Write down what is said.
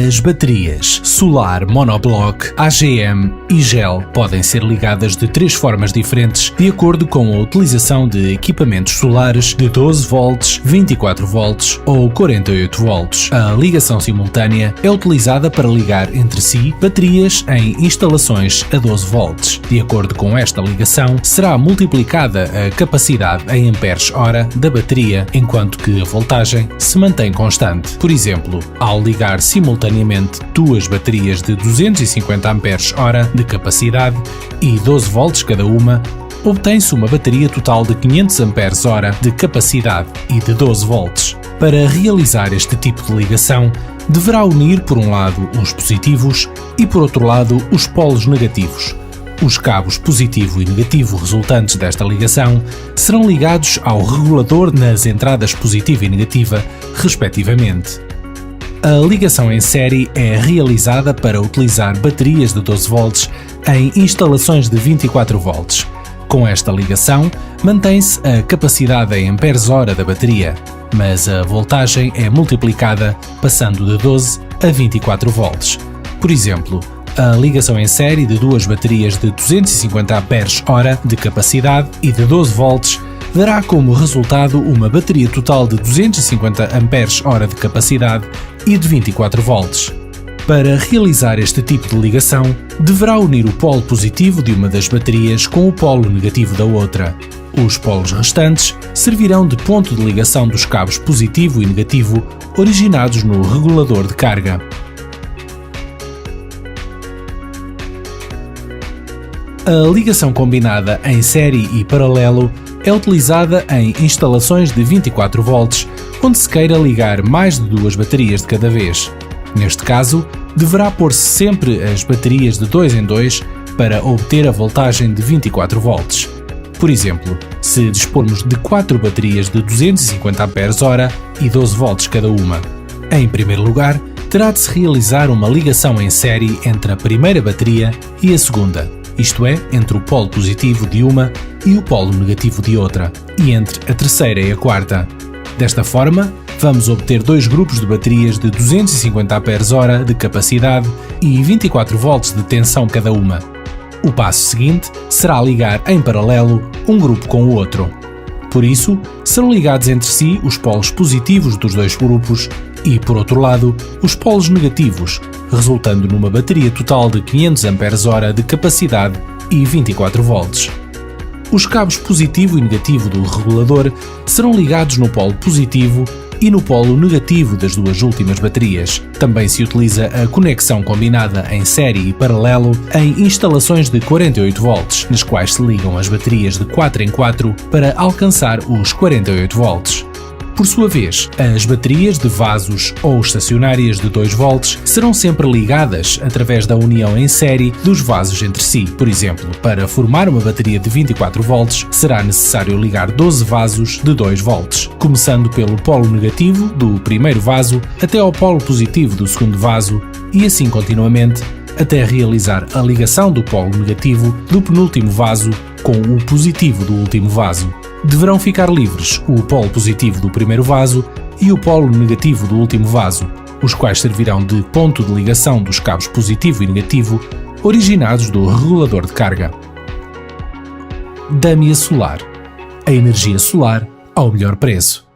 As baterias solar monoblock, AGM e gel podem ser ligadas de três formas diferentes de acordo com a utilização de equipamentos solares de 12 volts, 24 volts ou 48 volts. A ligação simultânea é utilizada para ligar entre si baterias em instalações a 12 volts. De acordo com esta ligação, será multiplicada a capacidade em amperes-hora da bateria, enquanto que a voltagem se mantém constante. Por exemplo, ao ligar simultaneamente duas baterias de 250 amperes-hora de capacidade e 12 volts cada uma, obtém-se uma bateria total de 500 amperes-hora de capacidade e de 12 volts. Para realizar este tipo de ligação, deverá unir por um lado os positivos e por outro lado os polos negativos. Os cabos positivo e negativo resultantes desta ligação serão ligados ao regulador nas entradas positiva e negativa, respectivamente. A ligação em série é realizada para utilizar baterias de 12 volts em instalações de 24 volts. Com esta ligação, mantém-se a capacidade em amperes-hora da bateria, mas a voltagem é multiplicada passando de 12 a 24 volts. Por exemplo, a ligação em série de duas baterias de 250 amperes-hora de capacidade e de 12 volts dará como resultado uma bateria total de 250 amperes-hora de capacidade e de 24 volts. Para realizar este tipo de ligação, deverá unir o polo positivo de uma das baterias com o polo negativo da outra. Os polos restantes servirão de ponto de ligação dos cabos positivo e negativo originados no regulador de carga. A ligação combinada em série e paralelo é utilizada em instalações de 24 volts, onde se queira ligar mais de duas baterias de cada vez. Neste caso, deverá pôr-se sempre as baterias de 2 em 2 para obter a voltagem de 24 volts. Por exemplo, se dispormos de 4 baterias de 250 amperes-hora e 12 volts cada uma. Em primeiro lugar, terá de se realizar uma ligação em série entre a primeira bateria e a segunda, isto é, entre o polo positivo de uma e o polo negativo de outra, e entre a terceira e a quarta. Desta forma, vamos obter dois grupos de baterias de 250 amperes-hora de capacidade e 24 volts de tensão cada uma. O passo seguinte será ligar em paralelo um grupo com o outro. Por isso, serão ligados entre si os polos positivos dos dois grupos e, por outro lado, os polos negativos, resultando numa bateria total de 500 amperes-hora de capacidade e 24 volts. Os cabos positivo e negativo do regulador serão ligados no polo positivo e no polo negativo das duas últimas baterias. Também se utiliza a conexão combinada em série e paralelo em instalações de 48 volts, nas quais se ligam as baterias de 4 em 4 para alcançar os 48 volts. Por sua vez, as baterias de vasos ou estacionárias de 2 volts serão sempre ligadas através da união em série dos vasos entre si. Por exemplo, para formar uma bateria de 24 volts, será necessário ligar 12 vasos de 2 volts, começando pelo polo negativo do primeiro vaso até ao polo positivo do segundo vaso e assim continuamente, até realizar a ligação do polo negativo do penúltimo vaso com o positivo do último vaso. Deverão ficar livres o polo positivo do primeiro vaso e o polo negativo do último vaso, os quais servirão de ponto de ligação dos cabos positivo e negativo originados do regulador de carga. Dâmia Solar. A energia solar ao melhor preço.